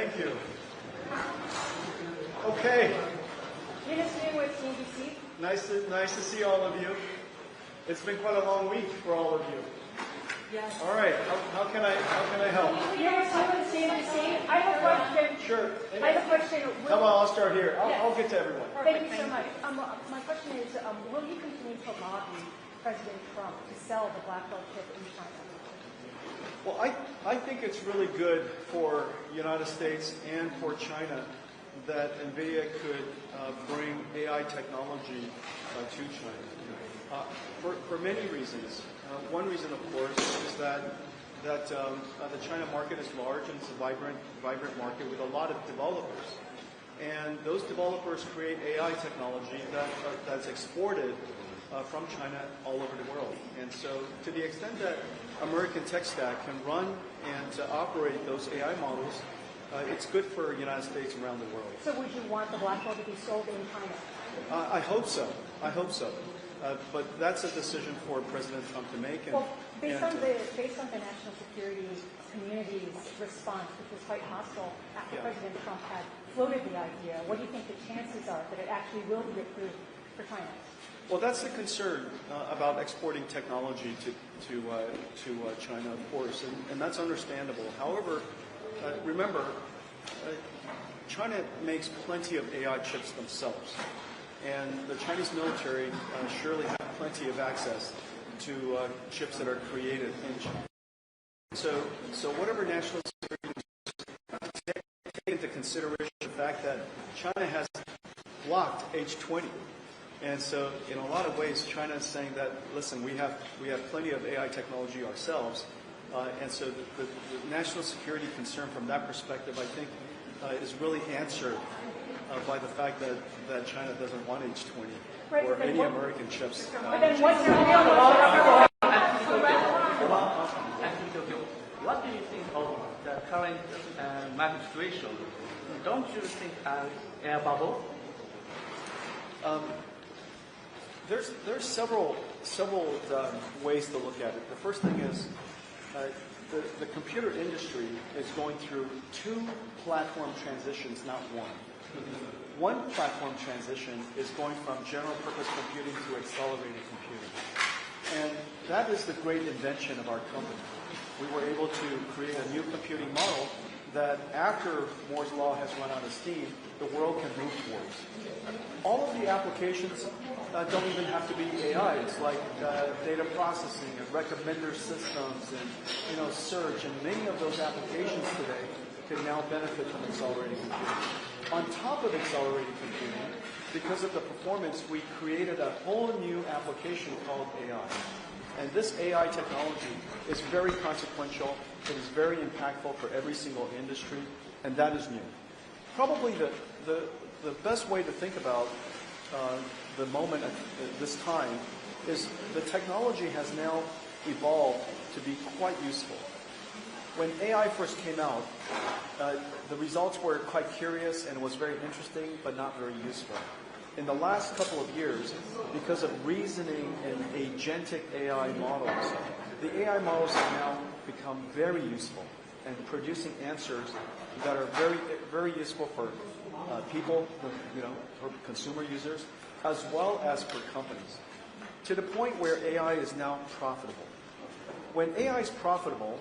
Thank you. Okay. Minister with CNBC. Nice to see all of you. It's been quite a long week for all of you. Yes. All right. How can I help? Minister with CNBC. I have a question. Sure. I have a question. How about I'll start here? I'll get to everyone. Thank you so much. My question is, will you continue to lobby President Trump to sell the Blackwell chip in China? Well, I think it's really good for the United States and for China that Nvidia could bring AI technology to China for many reasons. One reason, of course, is that the China market is large and it's a vibrant market with a lot of developers. And those developers create AI technology that's exported from China all over the world. And so to the extent that American tech stack can run and to operate those AI models, it's good for the United States around the world. So would you want the Blackwell to be sold in China? I hope so. But that's a decision for President Trump to make. And, well, based on the national security community's response, which was quite hostile after President Trump had floated the idea, what do you think the chances are that it actually will be approved for China? Well, that's the concern about exporting technology to China, of course, and that's understandable. However, remember, China makes plenty of AI chips themselves, and the Chinese military surely have plenty of access to chips that are created in China. So whatever national security, take into consideration the fact that China has blocked H20. And so, in a lot of ways, China is saying that, listen, we have plenty of AI technology ourselves, and so the national security concern from that perspective, I think, is really answered by the fact that China doesn't want H20 or any American chips. But then what's your real What do you think of the current market situation? Don't you think an air bubble? There's several ways to look at it. The first thing is the computer industry is going through two platform transitions, not one. One platform transition is going from general purpose computing to accelerated computing. And that is the great invention of our company. We were able to create a new computing model that after Moore's Law has run out of steam, the world can move towards. All of the applications don't even have to be AI. It's like data processing and recommender systems and search, and many of those applications today can now benefit from accelerated computing. On top of accelerated computing, because of the performance, we created a whole new application called AI. And this AI technology is very consequential. It is very impactful for every single industry, and that is new. Probably the best way to think about the moment at this time is the technology has now evolved to be quite useful. When AI first came out, the results were quite curious and was very interesting, but not very useful. In the last couple of years, because of reasoning and agentic AI models, the AI models have now become very useful and producing answers that are very, very useful for people, for consumer users, as well as for companies, to the point where AI is now profitable. When AI is profitable,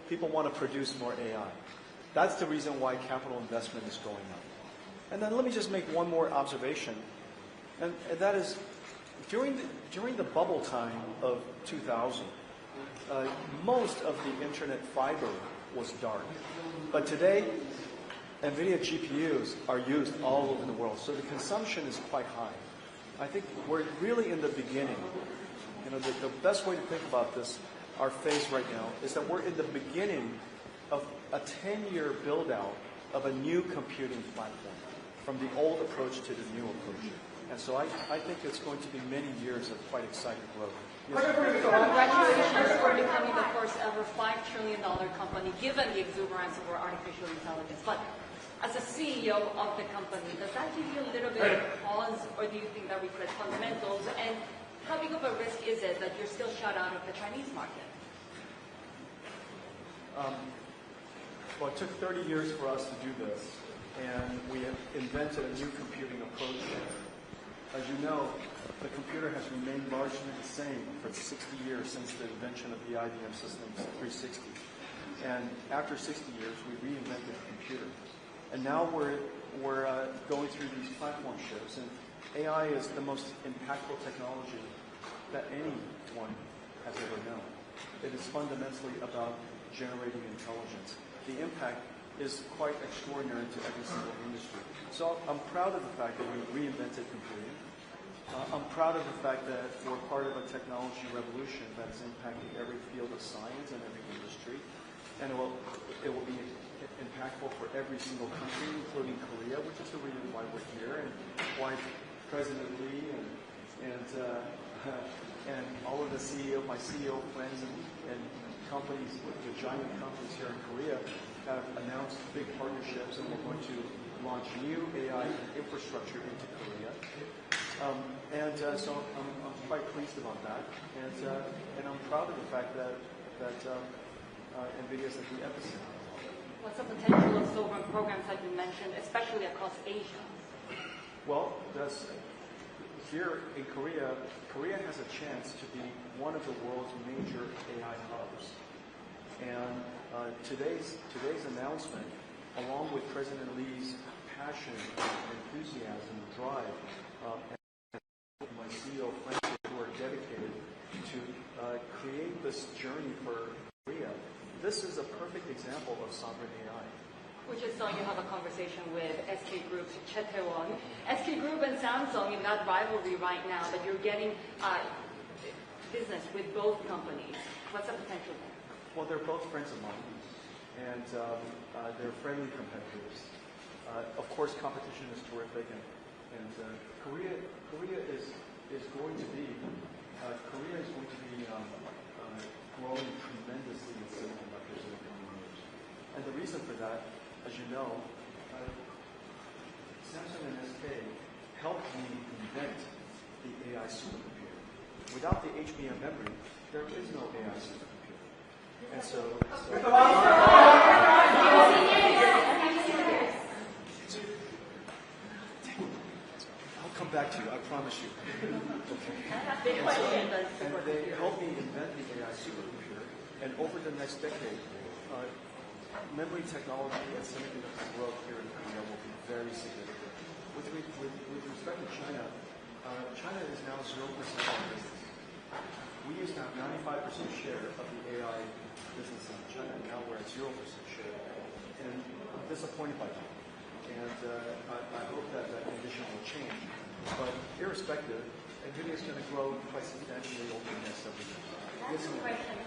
people want to produce more AI. That's the reason why capital investment is going up. And then let me just make one more observation, and that is, during the bubble time of 2000, most of the internet fiber was dark. But today, Nvidia GPUs are used all over the world, so the consumption is quite high. I think we're really in the beginning. The best way to think about this, our phase right now, is that we're in the beginning of a 10-year build-out of a new computing platform, from the old approach to the new approach. And so I think it's going to be many years of quite exciting growth. Yes. Congratulations for becoming the first ever $5 trillion company, given the exuberance of our artificial intelligence. But as a CEO of the company, does that give you a little bit of pause, or do you think that reflects fundamentals? And how big of a risk is it that you're still shut out of the Chinese market? Well, it took 30 years for us to do this, and we have invented a new computing approach. As you know, the computer has remained largely the same for 60 years since the invention of the IBM Systems 360. And after 60 years, we reinvented the computer. And now we're going through these platform shifts, and AI is the most impactful technology that anyone has ever known. It is fundamentally about generating intelligence. The impact is quite extraordinary to every single industry. So I'm proud of the fact that we reinvented computing. I'm proud of the fact that we're part of a technology revolution that is impacting every field of science and every industry. And it will be impactful for every single country, including Korea, which is the reason why we're here and why President Lee and all of the my CEO friends and companies, the giant companies here in Korea, have announced big partnerships, and we're going to launch new AI infrastructure into Korea. So I'm quite pleased about that, and I'm proud of the fact that Nvidia is at the epicenter. What's the potential of sovereign programs that you mentioned, especially across Asia? Well, here in Korea, Korea has a chance to be one of the world's major AI hubs. And today's announcement, along with President Lee's passion, enthusiasm, and drive, and my CEO friends who are dedicated to create this journey for Korea, this is a perfect example of sovereign AI. We just saw you have a conversation with SK Group, Jensen Huang. SK Group and Samsung in that rivalry right now, but you're getting business with both companies. What's the potential there? Well, they're both friends of mine, and they're friendly competitors. Of course, competition is terrific, and Korea is going to be growing tremendously in semiconductors in the coming years. And the reason for that, as you know, Samsung and SK helped me invent the AI supercomputer. Without the HBM memory, there is no AI supercomputer. And so I'll come back to you, I promise you. Okay. And they helped me invent the AI supercomputer, and over the next decade, memory technology and semiconductor growth here in Korea will be very significant. With respect to China, China is now 0% of our business. We used to have 95% share of the AI business in China, and now we're at 0% share. And I'm disappointed by that. And I hope that that condition will change. But irrespective, Nvidia is going to grow quite substantially over the next several years. That's the question.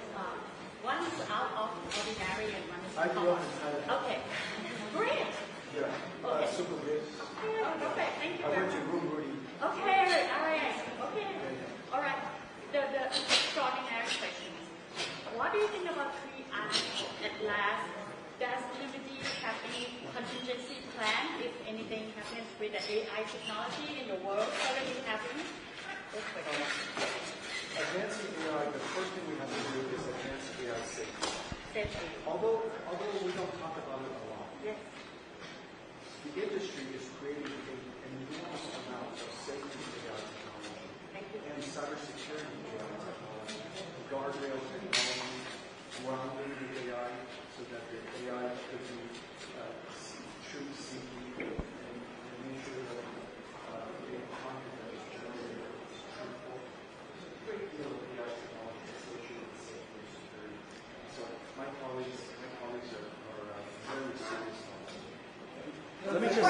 One is out of ordinary and one is I grew up in common. Canada. Okay. Great. Yeah, Okay. super rich. Okay, perfect. Thank you I very went to much. Rivalry. Okay, all right. Okay. All right. The extraordinary question is, what do you think about at last? Does Nvidia have any contingency plan if anything happens with the AI technology in the world currently happening? That's the question. Advancing AI, the first thing we have to do is advance AI safety. Safety. Although we don't talk about it a lot, Yes. the industry is creating an enormous amount of safety AI technology Thank you. and cybersecurity AI technology, guardrail technology, grounding the AI so that the AI could be truth seeking and make sure that the content that is generated is truthful. There's a great deal of AI technology associated with safety and security. So my colleagues are very serious on this. Let me just.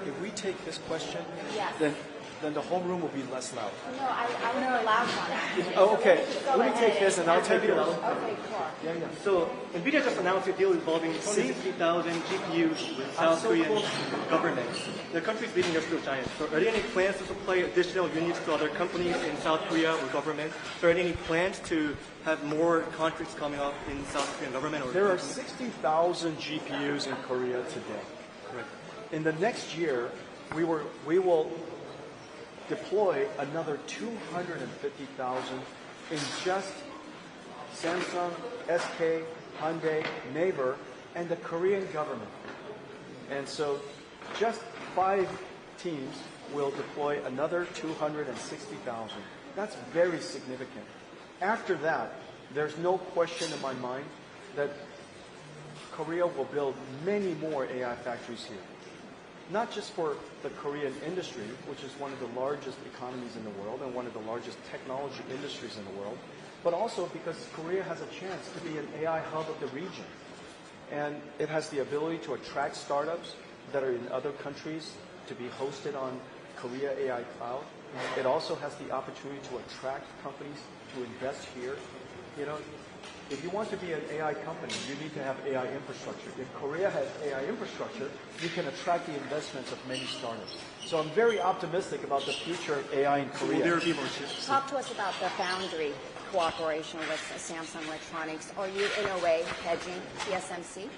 If we take this question, Yes. then the whole room will be less loud. No, I want a loud one. Oh, okay. Go Let me ahead. take this and I'll take yours. Okay, sure. Yeah, yeah. So Nvidia just announced a deal involving 260,000 GPUs with South Korean government. The country is leading industrial giants. So are there any plans to supply additional units to other companies in South Korea or government? So are there any plans to have more contracts coming up in South Korean government? Or There are 60,000 GPUs in Korea today. Correct. In the next year, we will deploy another 250,000 in just Samsung, SK, Hyundai, Naver, and the Korean government. And so just 5 teams will deploy another 260,000. That's very significant. After that, there's no question in my mind that Korea will build many more AI factories here. Not just for the Korean industry, which is one of the largest economies in the world and one of the largest technology industries in the world, but also because Korea has a chance to be an AI hub of the region. And it has the ability to attract startups that are in other countries to be hosted on Korea AI Cloud. It also has the opportunity to attract companies to invest here. You know, if you want to be an AI company, you need to have AI infrastructure. If Korea has AI infrastructure, you can attract the investments of many startups. So I'm very optimistic about the future of AI in Korea. Will there be more chips? Talk to us about the Foundry cooperation with Samsung Electronics. Are you, in a way, hedging TSMC?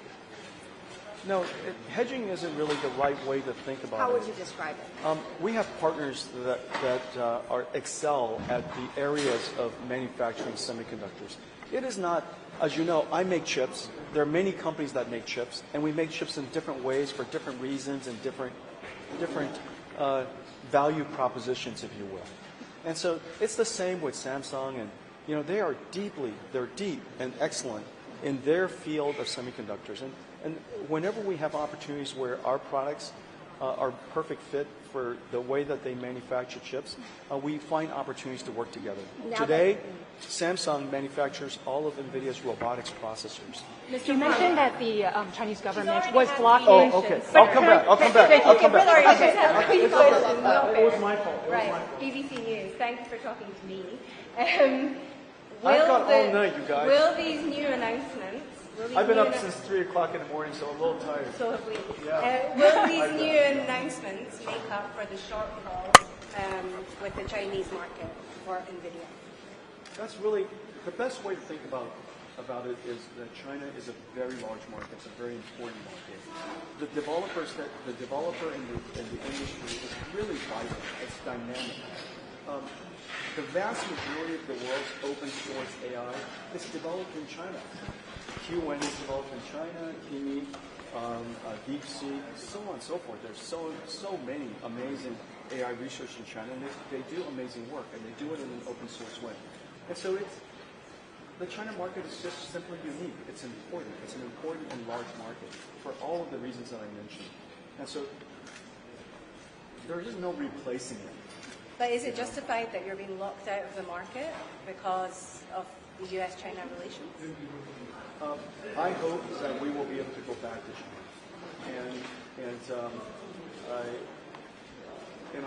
No, hedging isn't really the right way to think about it. How would you describe it? We have partners that excel at the areas of manufacturing semiconductors. It is not, as you know, I make chips. There are many companies that make chips, and we make chips in different ways for different reasons and different value propositions, if you will. And so it's the same with Samsung, and you know they're deep and excellent in their field of semiconductors. And whenever we have opportunities where our products are perfect fit for the way that they manufacture chips, we find opportunities to work together. Today, Samsung manufactures all of Nvidia's robotics processors. You mentioned that the Chinese government was blocking. Oh, okay. I'll come back. It was my fault. Right. BBC News. Thanks for talking to me. I've got all night, you guys. Will these new announcements? I've been up since 3 o'clock in the morning, so I'm a little tired. So have we. Yeah. Will these new announcements make up for the shortfall with the Chinese market for Nvidia? That's really the best way to think about it is that China is a very large market. It's a very important market. The developer in the industry is really vibrant. It's dynamic. The vast majority of the world's open source AI is developed in China. Q1 is developed in China, Kimi, DeepSeek, so on and so forth. There's so many amazing AI research in China, and they do amazing work, and they do it in an open source way. And so the China market is just simply unique. It's important. It's an important and large market for all of the reasons that I mentioned. And so there is no replacing it. But is it justified that you're being locked out of the market because of the U.S.-China relations? I hope that we will be able to go back to China, and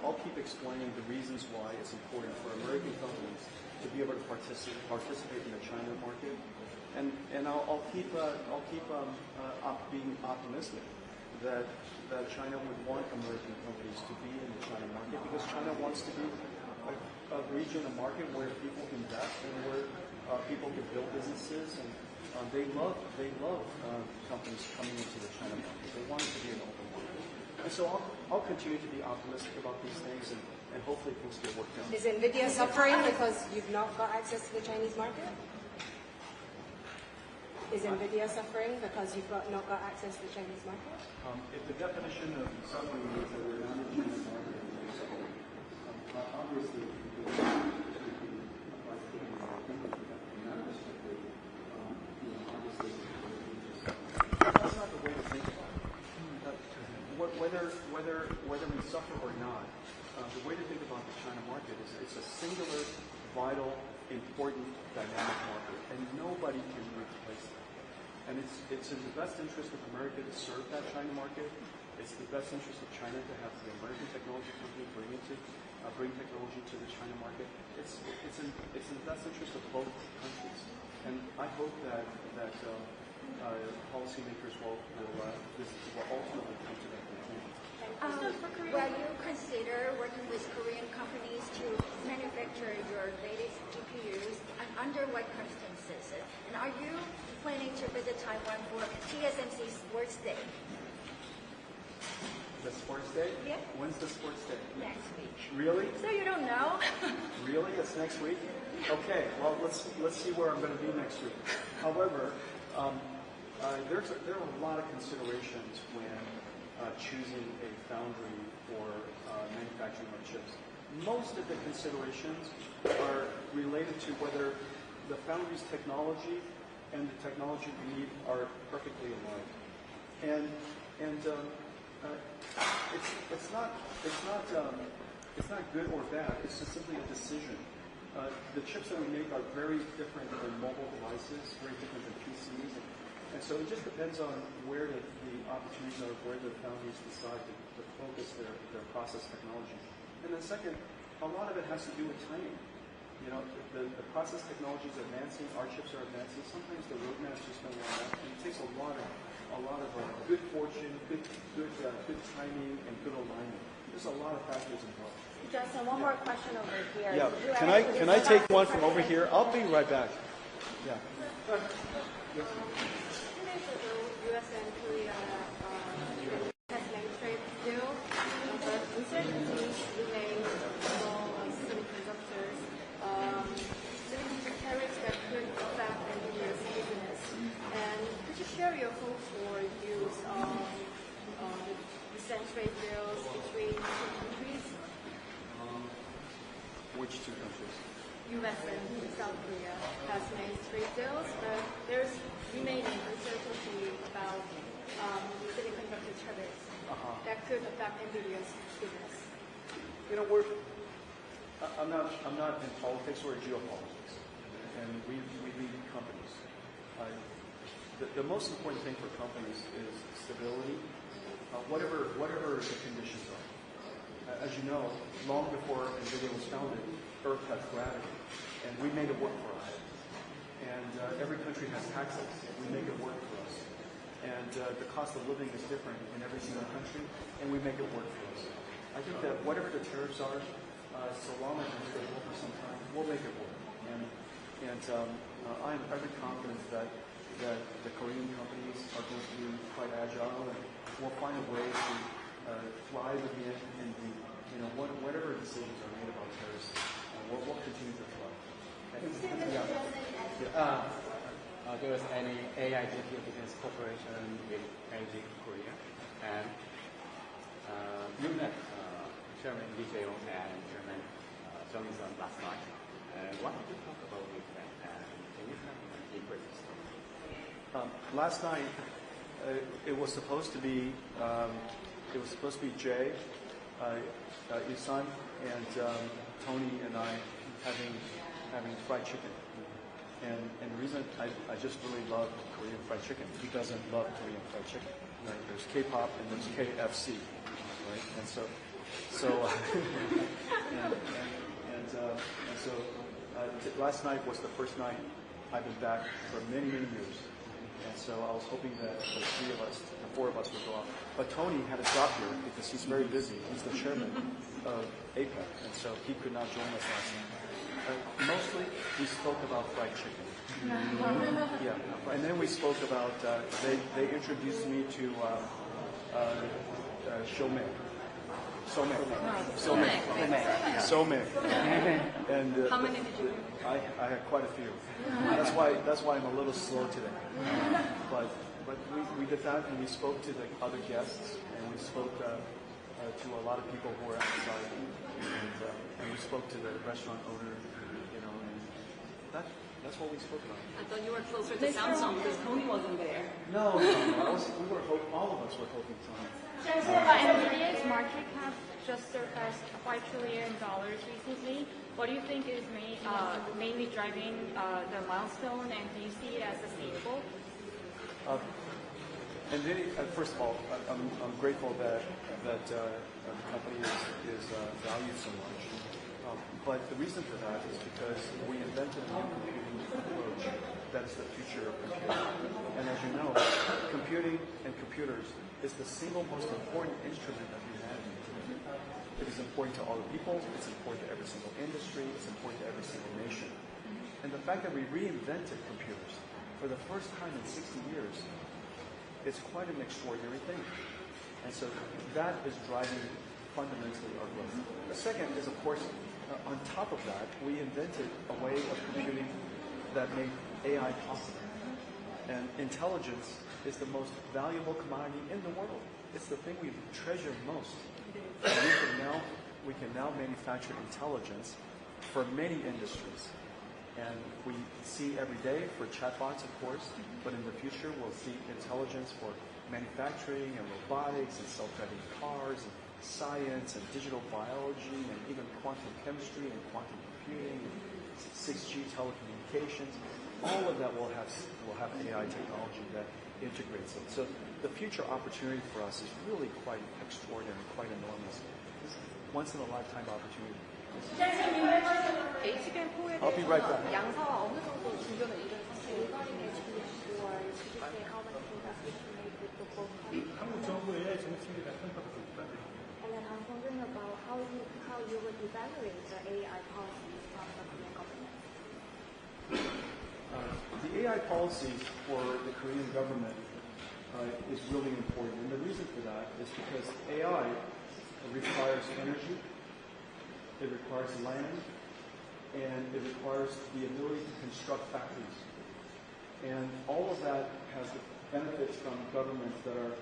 I'll keep explaining the reasons why it's important for American companies to be able to participate in the China market, and I'll keep being optimistic that China would want American companies to be in the China market because China wants to be a region, a market where people invest and where people can build businesses, and they love companies coming into the China market. They want it to be an open market. And so I'll continue to be optimistic about these things, and hopefully things get worked out. Is Nvidia suffering because you've not got access to the Chinese market? Is Nvidia suffering because you've not got access to the Chinese market? If the definition of suffering means that we're not in the Chinese market, obviously, that's not the way to think about it. Whether we suffer or not, the way to think about the China market is it's a singular, vital, important, dynamic market, and nobody can replace it. And it's in the best interest of America to serve that China market. It's the best interest of China to have the American technology company bring technology to the China market. It's in the best interest of both countries. And I hope that policymakers will ultimately come to that conclusion. Will you consider working with Korean companies to manufacture your latest GPUs, and under what circumstances? And are you planning to visit Taiwan for TSMC Sports Day? The sports day? Yeah. When's the sports day? Next week. Really? So you don't know? Really? That's next week? Okay, well, let's see where I'm going to be next week. However, there are a lot of considerations when choosing a foundry for manufacturing our chips. Most of the considerations are related to whether the foundry's technology and the technology we need are perfectly aligned. And it's not good or bad. It's just simply a decision. The chips that we make are very different than mobile devices, very different than PCs, and so it just depends on where the opportunities are, where the foundries decide to focus their process technology. And then second, a lot of it has to do with timing. You know, the process technology is advancing, our chips are advancing. Sometimes the roadmaps just don't line up, and it takes a lot of good fortune, good timing, and good alignment. There's a lot of factors involved. Justin, one more question over here. Yeah. Can I take one from over here? I'll be right back. Yeah. Yes. 2 days ago, U.S. and Korea has made trade deal, but uncertainties remain on semiconductors. Semiconductor tariffs that could affect Nvidia's business. And could you share your hope for use of recent trade deals between two countries? Which two countries? U.S. and South Korea has made trade deals, but there's remaining uncertainty about semiconductor tariffs that could affect Nvidia's business. You know, I'm not in politics or geopolitics, and we lead companies. The most important thing for companies is stability, whatever the conditions are. As you know, long before Nvidia was founded, Earth has gravity, and we made it work for us. And every country has taxes. We make it work for us. And the cost of living is different in every single country, and we make it work for us. I think that whatever the tariffs are, so long as it's stable for some time, we'll make it work. And I am very confident that the Korean companies are going to be quite agile, and we'll find a way to thrive again in the, whatever decisions are made about tariffs, we'll continue to thrive. There was any AI GPU business cooperation with LG Korea, and you met Chairman Lee Jae-yong and Chairman Jensen last night. What did you talk about with them? Can you tell me the impressions? Last night, it was supposed to be Jay, Isan, and Tony and I having fried chicken. And the reason I just really love Korean fried chicken. Who doesn't love Korean fried chicken? Right? There's K-pop and there's KFC, right? And so last night was the first night I've been back for many years. And so I was hoping that the four of us would go off. But Tony had to drop here because he's very busy. He's the chairman of APEC, and so he could not join us last night. Mostly, we spoke about fried chicken. Yeah, and then we spoke about, they introduced me to Shomei. And how many did you do? I had quite a few. That's why I'm a little slow today. But we did that, and we spoke to the other guests, and we spoke to a lot of people who were outside, and we spoke to the restaurant owner, and that's what we spoke about. I thought you were closer to Samsung because Tony wasn't there. No. All of us were hoping Tony. Nvidia's market cap just surpassed $5 trillion recently. What do you think is mainly driving the milestone, and do you see it as sustainable? First of all, I'm grateful that the company is valued so much. But the reason for that is because we invented a new computing approach that is the future of computing. And as you know, computing and computers is the single most important instrument of humanity. It is important to all the people, it's important to every single industry, it's important to every single nation. And the fact that we reinvented computers for the first time in 60 years is quite an extraordinary thing. And so that is driving fundamentally our growth. The second is, of course, on top of that, we invented a way of computing that made AI possible. And intelligence is the most valuable commodity in the world. It's the thing we treasure most. And we can now manufacture intelligence for many industries. And we see every day for chatbots, of course, but in the future we'll see intelligence for manufacturing and robotics and self-driving cars and science and digital biology and even quantum chemistry and quantum computing and 6G telecommunications. All of that will have AI technology that integrates it. So the future opportunity for us is really quite extraordinary, quite enormous. It's once in a lifetime opportunity. I'll be right back. 양사와 어느 정도 진전을 이룬 상태로 how much progress we can make with the both countries. 한국 정부 AI 정책에 대한 평가가 있다. And then I'm wondering about how you would evaluate the AI policies from the Korean government. The AI policies for the Korean government is really important. And the reason for that is because AI requires energy, it requires land, and it requires the ability to construct factories. And all of that has benefits from governments that are